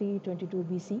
322 BC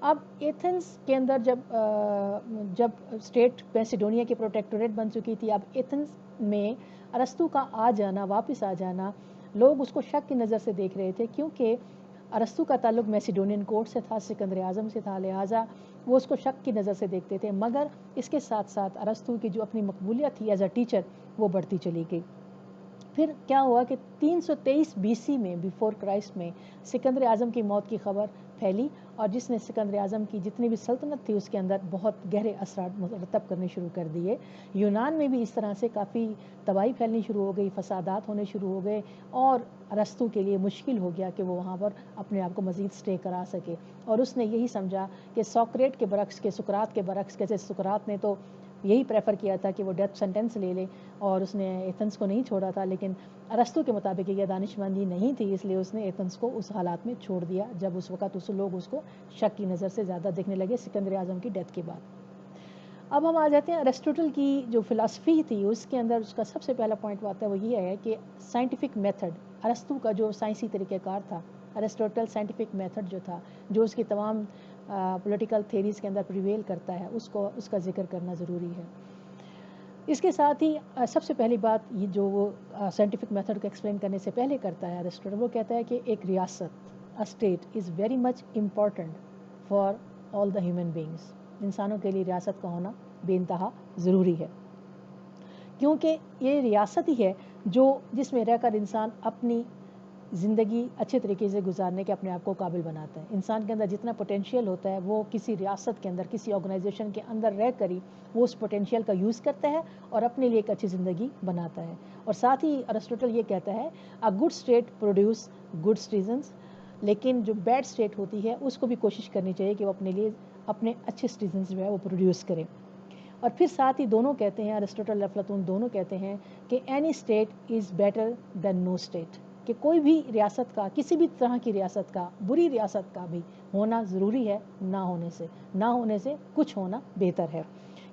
اب Athens کے اندر جب اسٹیٹ میسیڈونیا کی پروٹیکٹوریٹ بن چکی تھی، اب ایتھنس میں ارسطو کا آ جانا، واپس آ جانا، لوگ اس کو شک کی نظر سے دیکھ رہے تھے، کیونکہ ارسطو کا تعلق میسیڈونین کورٹ سے تھا، سکندر اعظم سے تھا، لہٰذا وہ اس کو شک کی نظر سے دیکھتے تھے. مگر اس کے ساتھ ساتھ ارسطو کی جو اپنی مقبولیت تھی ایز اے ٹیچر وہ بڑھتی چلی گئی. پھر کیا ہوا کہ 323 BC میں بیفور کرائسٹ میں سکندر اعظم کی موت کی خبر پھیلی، اور جس نے سکندر اعظم کی جتنی بھی سلطنت تھی اس کے اندر بہت گہرے اثرات مرتب کرنے شروع کر دیے. یونان میں بھی اس طرح سے کافی تباہی پھیلنی شروع ہو گئی، فسادات ہونے شروع ہو گئے، اور ارسطو کے لیے مشکل ہو گیا کہ وہ وہاں پر اپنے آپ کو مزید سٹے کرا سکے. اور اس نے یہی سمجھا کہ سوکریٹ کے برعکس، کہ سقراط کے برعکس، کیسے سقراط نے تو یہی پریفر کیا تھا کہ وہ ڈیتھ سینٹینس لے لے، اور اس نے ایتھنس کو نہیں چھوڑا تھا، لیکن ارسطو کے مطابق یہ دانش مندی نہیں تھی، اس لیے اس نے ایتھنس کو اس حالات میں چھوڑ دیا جب اس وقت لوگ اس کو شک کی نظر سے زیادہ دیکھنے لگے سکندر اعظم کی ڈیتھ کے بعد. اب ہم آ جاتے ہیں ارسطوٹل کی جو فلاسفی تھی، اس کے اندر اس کا سب سے پہلا پوائنٹ آتا ہے وہ یہ ہے کہ سائنٹیفک میتھڈ. ارسطو کا جو سائنسی طریقہ کار تھا، ارسطوٹل سائنٹیفک میتھڈ جو تھا، جو اس کی تمام پولیٹیکل تھیریز کے اندر پریویل کرتا ہے، اس کا ذکر کرنا ضروری ہے. اس کے ساتھ ہی سب سے پہلی بات یہ جو وہ سائنٹیفک میتھڈ کو ایکسپلین کرنے سے پہلے کرتا ہے ارسطوٹل، وہ کہتا ہے کہ ایک ریاست، state is very much important for all the human beings. انسانوں کے لیے ریاست کا ہونا بے انتہا ضروری ہے، کیونکہ یہ ریاست ہی ہے جس میں رہ کر انسان اپنی زندگی اچھے طریقے سے گزارنے کے اپنے آپ کو قابل بناتا ہے. انسان کے اندر جتنا پوٹینشیل ہوتا ہے وہ کسی ریاست کے اندر، کسی آرگنائزیشن کے اندر رہ کر ہی وہ اس پوٹینشیل کا یوز کرتا ہے اور اپنے لیے ایک اچھی زندگی بناتا ہے. اور ساتھ ہی ارسطوٹل یہ کہتا ہے a good state produce good citizens, لیکن جو بیڈ اسٹیٹ ہوتی ہے اس کو بھی کوشش کرنی چاہیے کہ وہ اپنے لیے اپنے اچھے سٹیزنس جو ہے وہ پروڈیوس کرے. اور پھر ساتھ ہی دونوں کہتے ہیں، ارسطوٹل افلاطون دونوں کہتے ہیں کہ any state is better than no state, کہ کوئی بھی ریاست کا، کسی بھی طرح کی ریاست کا، بری ریاست کا بھی ہونا ضروری ہے نہ ہونے سے کچھ ہونا بہتر ہے.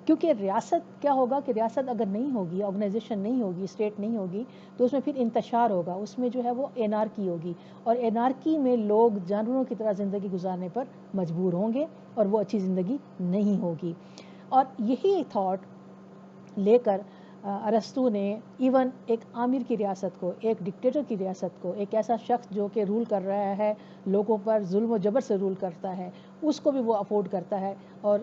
کیونکہ ریاست کیا ہوگا کہ ریاست اگر نہیں ہوگی، آرگنائزیشن نہیں ہوگی، اسٹیٹ نہیں ہوگی، تو اس میں پھر انتشار ہوگا، اس میں جو ہے وہ انارکی ہوگی، اور انارکی میں لوگ جانوروں کی طرح زندگی گزارنے پر مجبور ہوں گے اور وہ اچھی زندگی نہیں ہوگی. اور یہی تھاٹ لے کر ارسطو نے ایون ایک آمر کی ریاست کو، ایک ڈکٹیٹر کی ریاست کو، ایک ایسا شخص جو کہ رول کر رہا ہے، لوگوں پر ظلم و جبر سے رول کرتا ہے، اس کو بھی وہ افورڈ کرتا ہے. اور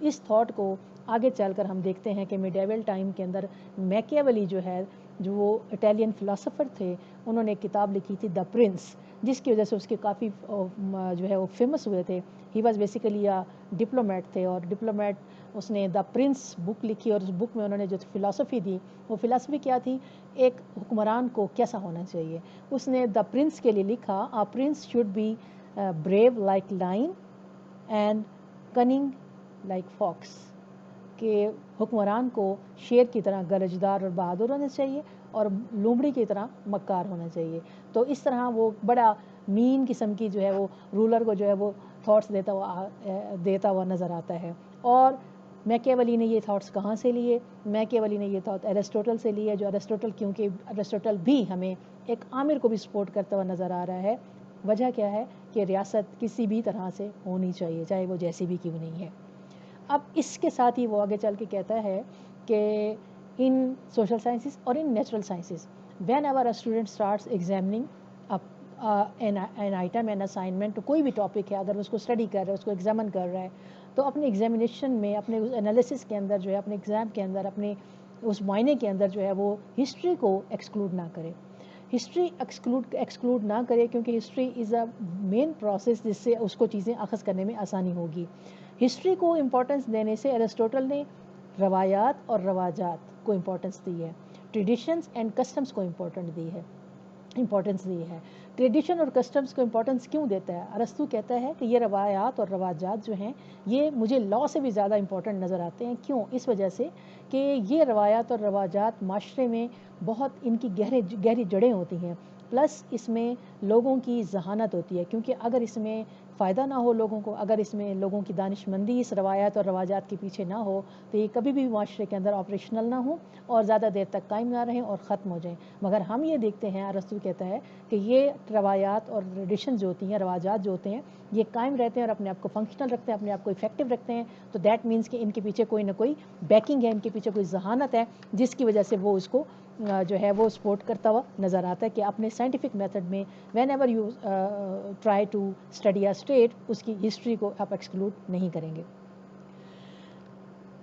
اس تھاٹ کو آگے چل کر ہم دیکھتے ہیں کہ میڈیول ٹائم کے اندر میکیاولی جو ہے، جو وہ اٹیلین فلاسفر تھے، انہوں نے ایک کتاب لکھی تھی دا پرنس، جس کی وجہ سے اس کے کافی جو ہے وہ فیمس ہوئے تھے. ہی واز بیسیکلی ڈپلومیٹ تھے، اور ڈپلومیٹ اس نے دا پرنس بک لکھی، اور اس بک میں انہوں نے جو فلاسفی دی، وہ فلاسفی کیا تھی؟ ایک حکمران کو کیسا ہونا چاہیے. اس نے دا پرنس کے لیے لکھا a prince should be brave like lion and cunning like fox, کہ حکمران کو شیر کی طرح گرجدار اور بہادر ہونا چاہیے اور لومڑی کی طرح مکار ہونا چاہیے. تو اس طرح وہ بڑا مین قسم کی جو ہے وہ رولر کو جو ہے وہ تھاٹس دیتا ہوا نظر آتا ہے. اور میکیاولی نے یہ تھاٹس کہاں سے لیے؟ میکیاولی نے یہ تھاٹ ارسطوٹل سے لیے، جو ارسطوٹل، کیونکہ ارسطوٹل بھی ہمیں ایک آمر کو بھی سپورٹ کرتا ہوا نظر آ رہا ہے. وجہ کیا ہے کہ ریاست کسی بھی طرح سے ہونی چاہیے، چاہے وہ جیسی بھی کیوں نہیں ہے. اب اس کے ساتھ ہی وہ آگے چل کے کہتا ہے کہ ان سوشل سائنسز اور in natural sciences whenever a student starts examining an item an assignment, کوئی بھی ٹاپک ہے، اگر اس کو اسٹڈی کر رہا ہے، اس کو ایگزامن کر رہا ہے، تو اپنے ایگزامینیشن میں، اپنے اس انالیسس کے اندر جو ہے، اپنے ایگزام کے اندر، اپنے اس معائنے کے اندر جو ہے وہ ہسٹری کو ایکسکلوڈ نہ کرے. ہسٹری ایکسکلوڈ نہ کرے، کیونکہ history is a main process جس سے اس کو چیزیں اخذ کرنے میں آسانی ہوگی. ہسٹری کو امپورٹنس دینے سے ارسطوٹل نے روایات اور رواجات کو امپورٹنس دی ہے، ٹریڈیشنز اینڈ کسٹمز کو امپورٹنس دی ہے. ٹریڈیشن اور کسٹمز کو امپورٹنس کیوں دیتا ہے؟ ارسطو کہتا ہے کہ یہ روایات اور رواجات جو ہیں یہ مجھے لاء سے بھی زیادہ امپورٹنٹ نظر آتے ہیں. کیوں؟ اس وجہ سے کہ یہ روایات اور رواجات معاشرے میں بہت ان کی گہری جڑیں ہوتی ہیں، پلس اس میں لوگوں کی ذہانت ہوتی ہے، کیونکہ اگر اس میں فائدہ نہ ہو لوگوں کو، اگر اس میں لوگوں کی دانش مندی اس روایات اور رواجات کے پیچھے نہ ہو تو یہ کبھی بھی معاشرے کے اندر آپریشنل نہ ہوں اور زیادہ دیر تک قائم نہ رہیں اور ختم ہو جائیں۔ مگر ہم یہ دیکھتے ہیں، ارسطو کہتا ہے کہ یہ روایات اور ٹریڈیشن جو ہوتی ہیں، رواجات جو ہوتے ہیں، یہ قائم رہتے ہیں اور اپنے آپ کو فنکشنل رکھتے ہیں، اپنے آپ کو افیکٹو رکھتے ہیں، تو دیٹ مینس کہ ان کے پیچھے کوئی نہ کوئی بیکنگ ہے، ان کے پیچھے کوئی ذہانت ہے جس کی وجہ سے وہ اس کو جو ہے وہ سپورٹ کرتا ہوا نظر آتا ہے کہ اپنے سائنٹیفک میتھڈ میں whenever you try to study a state, اس کی ہسٹری کو آپ ایکسکلوڈ نہیں کریں گے۔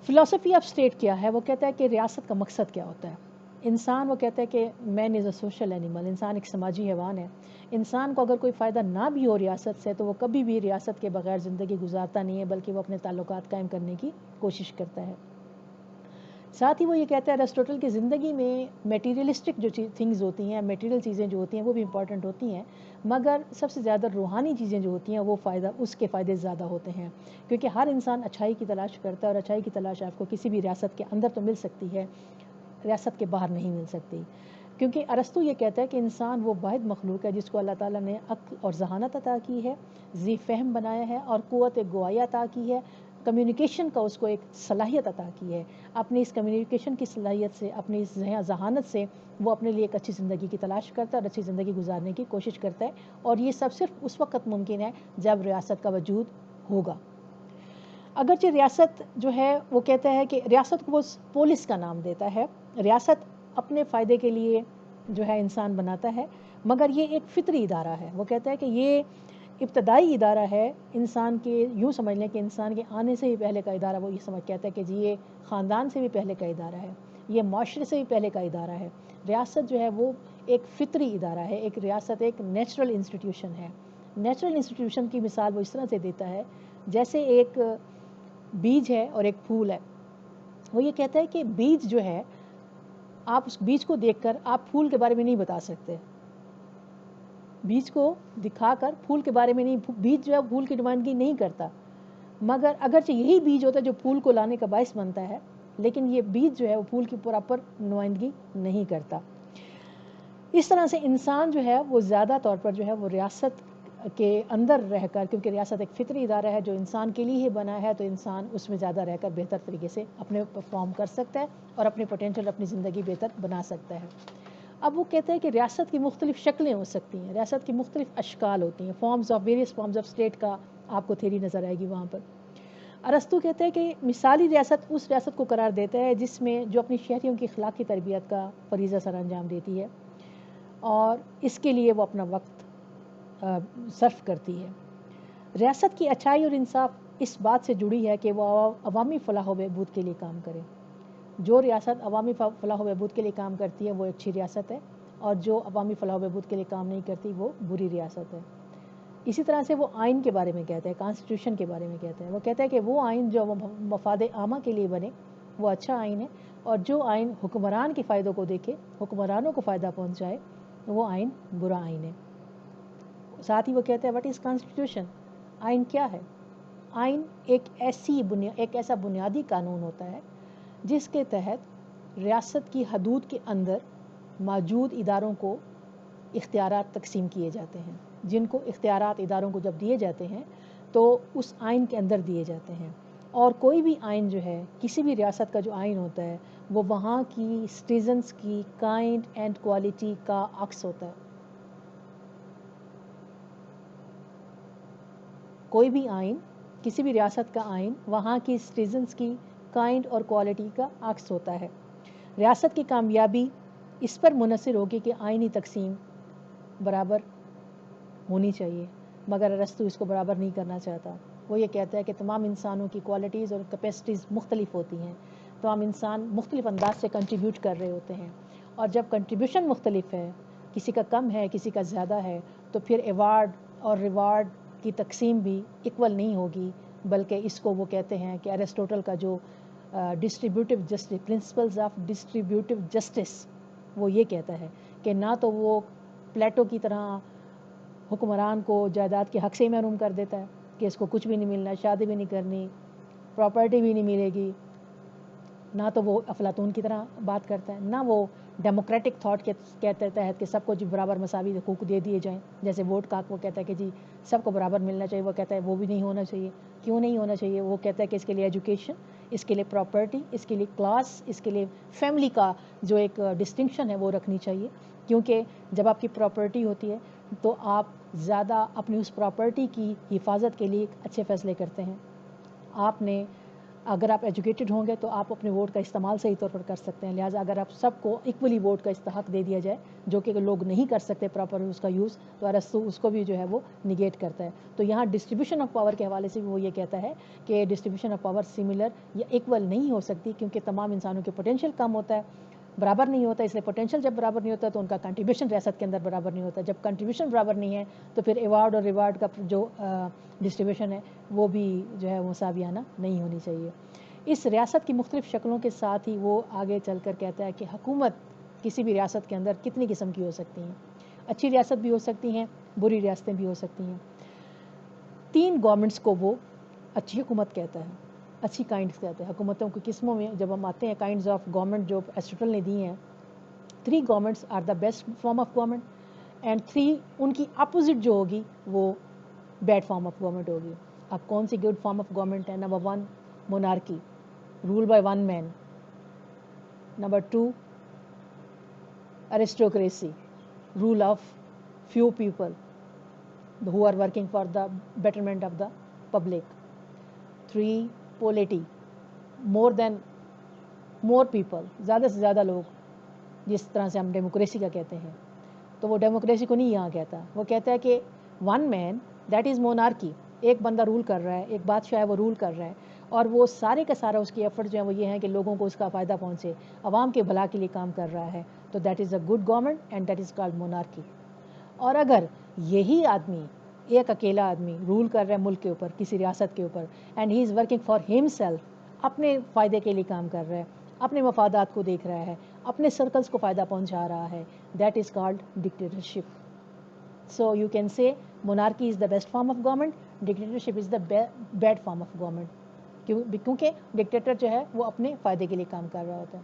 فلاسفی آف اسٹیٹ کیا ہے؟ وہ کہتا ہے کہ ریاست کا مقصد کیا ہوتا ہے۔ انسان، وہ کہتا ہے کہ مین از اے سوشل اینیمل، انسان ایک سماجی حیوان ہے۔ انسان کو اگر کوئی فائدہ نہ بھی ہو ریاست سے تو وہ کبھی بھی ریاست کے بغیر زندگی گزارتا نہیں ہے، بلکہ وہ اپنے تعلقات قائم کرنے کی کوشش کرتا ہے۔ ساتھ ہی وہ یہ کہتا ہے ارسطوٹل کی زندگی میں میٹیریلسٹک جو تھنگز ہوتی ہیں، میٹیریل چیزیں جو ہوتی ہیں وہ بھی امپورٹنٹ ہوتی ہیں، مگر سب سے زیادہ روحانی چیزیں جو ہوتی ہیں وہ اس کے فائدے زیادہ ہوتے ہیں، کیونکہ ہر انسان اچھائی کی تلاش کرتا ہے اور اچھائی کی تلاش آپ کو کسی بھی ریاست کے اندر تو مل سکتی ہے، ریاست کے باہر نہیں مل سکتی، کیونکہ ارسطو یہ کہتا ہے کہ انسان وہ واحد مخلوق ہے جس کو اللہ تعالیٰ نے عقل اور ذہانت عطا کی ہے، ذی فہم بنایا ہے اور قوت گویا عطا کی ہے، کمیونیکیشن کا اس کو ایک صلاحیت عطا کی ہے۔ اپنی اس کمیونیکیشن کی صلاحیت سے، اپنی اس ذہانت سے وہ اپنے لیے ایک اچھی زندگی کی تلاش کرتا ہے اور اچھی زندگی گزارنے کی کوشش کرتا ہے، اور یہ سب صرف اس وقت ممکن ہے جب ریاست کا وجود ہوگا۔ اگرچہ ریاست جو ہے وہ کہتا ہے کہ ریاست کو وہ پولیس کا نام دیتا ہے، ریاست اپنے فائدے کے لیے جو ہے انسان بناتا ہے، مگر یہ ایک فطری ادارہ ہے۔ وہ کہتا ہے کہ یہ ابتدائی ادارہ ہے انسان کے، یوں سمجھ لیں کہ انسان کے آنے سے بھی پہلے کا ادارہ، وہ یہ سمجھ کہتا ہے کہ جی یہ خاندان سے بھی پہلے کا ادارہ ہے، یہ معاشرے سے بھی پہلے کا ادارہ ہے۔ ریاست جو ہے وہ ایک فطری ادارہ ہے، ایک ریاست ایک نیچرل انسٹیٹیوشن ہے۔ نیچرل انسٹیٹیوشن کی مثال وہ اس طرح سے دیتا ہے جیسے ایک بیج ہے اور ایک پھول ہے۔ وہ یہ کہتا ہے کہ بیج جو ہے، آپ اس بیج کو دیکھ کر آپ پھول کے بارے میں نہیں بتا سکتے، بیج کو دکھا کر پھول کے بارے میں نہیں، بیج جو ہے پھول کی نمائندگی نہیں کرتا، مگر اگرچہ یہی بیج ہوتا ہے جو پھول کو لانے کا باعث بنتا ہے، لیکن یہ بیج جو ہے وہ پھول کی پراپر نمائندگی نہیں کرتا۔ اس طرح سے انسان جو ہے وہ زیادہ طور پر جو ہے وہ ریاست کے اندر رہ کر، کیونکہ ریاست ایک فطری ادارہ ہے جو انسان کے لیے ہی بنا ہے، تو انسان اس میں زیادہ رہ کر بہتر طریقے سے اپنے پرفارم کر سکتا ہے اور اپنے پوٹینشیل، اپنی زندگی بہتر بنا سکتا ہے۔ اب وہ کہتے ہیں کہ ریاست کی مختلف شکلیں ہو سکتی ہیں، ریاست کی مختلف اشکال ہوتی ہیں، ویریس فارمز آف اسٹیٹ کا آپ کو تھیوری نظر آئے گی وہاں پر۔ ارسطو کہتے ہیں کہ مثالی ریاست اس ریاست کو قرار دیتا ہے جس میں جو اپنی شہریوں کی اخلاقی تربیت کا فریضہ سر انجام دیتی ہے اور اس کے لیے وہ اپنا وقت صرف کرتی ہے۔ ریاست کی اچھائی اور انصاف اس بات سے جڑی ہے کہ وہ عوامی فلاح و بہبود کے لیے کام کرے۔ جو ریاست عوامی فلاح و بہبود کے لیے کام کرتی ہے وہ اچھی ریاست ہے، اور جو عوامی فلاح و بہبود کے لیے کام نہیں کرتی وہ بری ریاست ہے۔ اسی طرح سے وہ آئین کے بارے میں کہتا ہے، کانسٹیٹیوشن کے بارے میں کہتا ہے، وہ کہتا ہے کہ وہ آئین جو مفاد عامہ کے لیے بنے وہ اچھا آئین ہے، اور جو آئین حکمران کے فائدوں کو دیکھے، حکمرانوں کو فائدہ پہنچائے، وہ آئین برا آئین ہے۔ ساتھ ہی وہ کہتا ہے واٹ از کانسٹیٹیوشن؟ آئین کیا ہے؟ آئین ایک ایسا بنیادی قانون ہوتا ہے جس کے تحت ریاست کی حدود کے اندر موجود اداروں کو اختیارات تقسیم کیے جاتے ہیں، جن کو اختیارات اداروں کو جب دیے جاتے ہیں تو اس آئین کے اندر دیے جاتے ہیں، اور کوئی بھی آئین جو ہے، کسی بھی ریاست کا جو آئین ہوتا ہے وہ وہاں کی سٹیزنز کی کائنڈ اینڈ کوالٹی کا عکس ہوتا ہے۔ کوئی بھی آئین، کسی بھی ریاست کا آئین وہاں کی سٹیزنز کی کائنڈ اور کوالٹی کا عکس ہوتا ہے۔ ریاست کی کامیابی اس پر منحصر ہوگی کہ آئینی تقسیم برابر ہونی چاہیے، مگر ارسطو اس کو برابر نہیں کرنا چاہتا۔ وہ یہ کہتا ہے کہ تمام انسانوں کی کوالٹیز اور کیپیسٹیز مختلف ہوتی ہیں، تمام انسان مختلف انداز سے کنٹریبیوٹ کر رہے ہوتے ہیں، اور جب کنٹریبیوشن مختلف ہے، کسی کا کم ہے کسی کا زیادہ ہے، تو پھر ایوارڈ اور ریوارڈ کی تقسیم بھی ایکول نہیں ہوگی، بلکہ اس کو وہ کہتے ہیں کہ ارسطوٹل کا جو distributive justice, principles of distributive justice, وہ یہ کہتا ہے کہ نہ تو وہ پلیٹو کی طرح حکمران کو جائیداد کے حق سے محروم کر دیتا ہے کہ اس کو کچھ بھی نہیں ملنا، شادی بھی نہیں کرنی، پراپرٹی بھی نہیں ملے گی، نہ تو وہ افلاطون کی طرح بات کرتا ہے، نہ وہ ڈیموکریٹک تھاٹ کے تحت کہ سب کو جو برابر مساوی حقوق دے دیے جائیں، جیسے ووٹ کا وہ کہتا ہے کہ جی سب کو برابر ملنا چاہیے، وہ کہتا ہے وہ بھی نہیں ہونا چاہیے. کیوں نہیں ہونا چاہیے؟ وہ کہتا ہے کہ اس کے لیے ایجوکیشن، اس کے لیے پراپرٹی، اس کے لیے کلاس، اس کے لیے فیملی کا جو ایک ڈسٹنکشن ہے وہ رکھنی چاہیے. کیونکہ جب آپ کی پراپرٹی ہوتی ہے تو آپ زیادہ اپنی اس پراپرٹی کی حفاظت کے لیے اچھے فیصلے کرتے ہیں. آپ نے اگر آپ ایجوکیٹڈ ہوں گے تو آپ اپنے ووٹ کا استعمال صحیح طور پر کر سکتے ہیں. لہٰذا اگر آپ سب کو ایکولی ووٹ کا استحق دے دیا جائے، جو کہ لوگ نہیں کر سکتے پراپر اس کا یوز، تو ارسطو اس کو بھی جو ہے وہ نگیٹ کرتا ہے. تو یہاں ڈسٹریبیوشن آف پاور کے حوالے سے بھی وہ یہ کہتا ہے کہ ڈسٹریبیوشن آف پاور سملر یا ایکول نہیں ہو سکتی، کیونکہ تمام انسانوں کے پوٹینشیل کم ہوتا ہے، برابر نہیں ہوتا. اس لیے پوٹینشیل جب برابر نہیں ہوتا تو ان کا کنٹریبیوشن ریاست کے اندر برابر نہیں ہوتا. جب کنٹریبیوشن برابر نہیں ہے تو پھر ایوارڈ اور ریوارڈ کا جو ڈسٹریبیوشن ہے وہ بھی جو ہے مساویانہ نہیں ہونی چاہیے. اس ریاست کی مختلف شکلوں کے ساتھ ہی وہ آگے چل کر کہتا ہے کہ حکومت کسی بھی ریاست کے اندر کتنی قسم کی ہو سکتی ہیں. اچھی ریاست بھی ہو سکتی ہیں، بری ریاستیں بھی ہو سکتی ہیں. 3 گورنمنٹس کو وہ اچھی حکومت کہتا ہے، اچھی کائنڈس کہتے ہیں. حکومتوں کی قسموں میں جب ہم آتے ہیں کائنڈز آف گورنمنٹ جو ایرسٹوٹل نے دی ہیں، 3 governments are the best form of government and 3 ان کی اپوزٹ جو ہوگی وہ بیڈ فارم آف گورنمنٹ ہوگی. اب کون see good form of government ہے؟ Number 1 مونارکی، rule by one man. Number 2 aristocracy, rule of few people who are working for the betterment of the public. 3 polity, more people, زیادہ سے زیادہ لوگ، جس طرح سے ہم ڈیموکریسی کا کہتے ہیں. تو وہ ڈیموکریسی کو نہیں یہاں کہتا، وہ کہتا ہے کہ ون مین دیٹ از مونارکی، ایک بندہ رول کر رہا ہے، ایک بادشاہ ہے وہ رول کر رہا ہے، اور وہ سارے کا سارا اس کی ایفرٹ جو ہیں وہ یہ ہیں کہ لوگوں کو اس کا فائدہ پہنچے، عوام کے بھلا کے لیے کام کر رہا ہے. تو that is a good government and that is called مونارکی. اور اگر یہی آدمی، ایک اکیلا آدمی رول کر رہا ہے ملک کے اوپر، کسی ریاست کے اوپر، and he is working for ہم سیلف، اپنے فائدے کے لیے کام کر رہا ہے، اپنے مفادات کو دیکھ رہا ہے، اپنے سرکلز کو فائدہ پہنچا رہا ہے، that is called dictatorship. So you can say monarchy is the best form of government, dictatorship is the bad form of government. کیونکہ ڈکٹیٹر جو ہے وہ اپنے فائدے کے لیے کام کر رہا ہوتا ہے.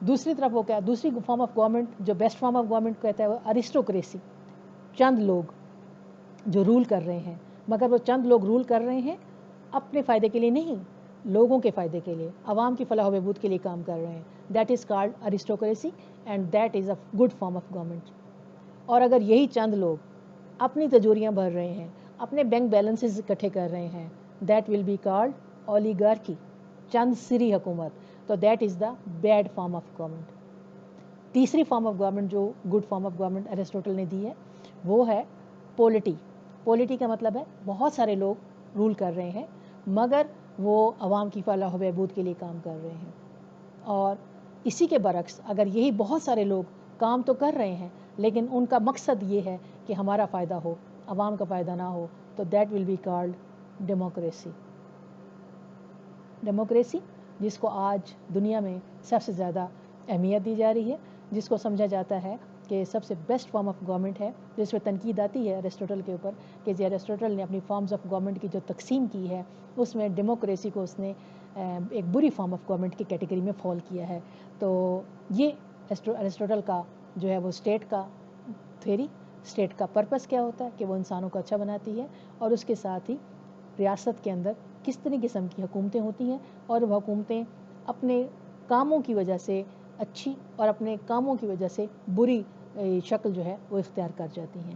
دوسری طرف وہ کیا، دوسری فارم آف گورنمنٹ جو بیسٹ فارم آف گورنمنٹ کہتا ہے وہ ارسٹوکریسی، چند لوگ جو رول کر رہے ہیں، مگر وہ چند لوگ رول کر رہے ہیں اپنے فائدے کے لیے نہیں، لوگوں کے فائدے کے لیے، عوام کی فلاح و بہبود کے لیے کام کر رہے ہیں. That is called aristocracy and that is a good form of government. اور اگر یہی چند لوگ اپنی تجوریاں بھر رہے ہیں، اپنے بینک بیلنسز اکٹھے کر رہے ہیں، that will be called oligarchy, چند سری حکومت. تو that is the bad form of government. تیسری فارم آف گورنمنٹ جو good form of government Aristotle نے دی ہے وہ ہے پولیٹی. پولیٹی کا مطلب ہے بہت سارے لوگ رول کر رہے ہیں مگر وہ عوام کی فلاح و بہبود کے لیے کام کر رہے ہیں. اور اسی کے برعکس اگر یہی بہت سارے لوگ کام تو کر رہے ہیں لیکن ان کا مقصد یہ ہے کہ ہمارا فائدہ ہو، عوام کا فائدہ نہ ہو، تو that will be called democracy. Democracy جس کو آج دنیا میں سب سے زیادہ اہمیت دی جا رہی ہے، جس کو سمجھا جاتا ہے کہ سب سے بیسٹ فارم آف گورنمنٹ ہے، جس پہ تنقید آتی ہے ایرسٹوٹل کے اوپر کہ ایرسٹوٹل نے اپنی فارمز آف گورنمنٹ کی جو تقسیم کی ہے اس میں ڈیموکریسی کو اس نے ایک بری فارم آف گورنمنٹ کی کیٹیگری میں فال کیا ہے. تو یہ ایرسٹوٹل کا جو ہے وہ اسٹیٹ کا تھیری، اسٹیٹ کا پرپس کیا ہوتا ہے کہ وہ انسانوں کو اچھا بناتی ہے، اور اس کے ساتھ ہی ریاست کے اندر کس طرح قسم کی حکومتیں ہوتی ہیں اور وہ حکومتیں اپنے کاموں کی وجہ سے اچھی اور اپنے کاموں کی وجہ سے بری شکل جو ہے وہ اختیار کر جاتی ہیں.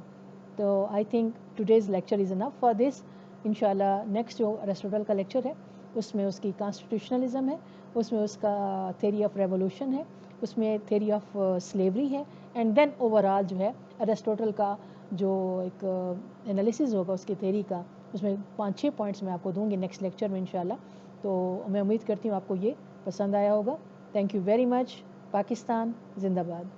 تو I think today's lecture is enough for this. انشاءاللہ نیکسٹ جو ایرسٹوٹل کا لیکچر ہے اس میں اس کی کانسٹیٹیوشنلزم ہے، اس میں اس کا تھیری آف ریولوشن ہے، اس میں تھیری آف سلیوری ہے، اینڈ دین اوور آل جو ہے ایرسٹوٹل کا جو ایک انالیسز ہوگا اس کی تھیری کا، اس میں 5-6 پوائنٹس میں آپ کو دوں گی نیکسٹ لیکچر میں انشاءاللہ. تو میں امید کرتی ہوں آپ کو یہ پسند آیا ہوگا. Thank you very much. Pakistan زندہ باد.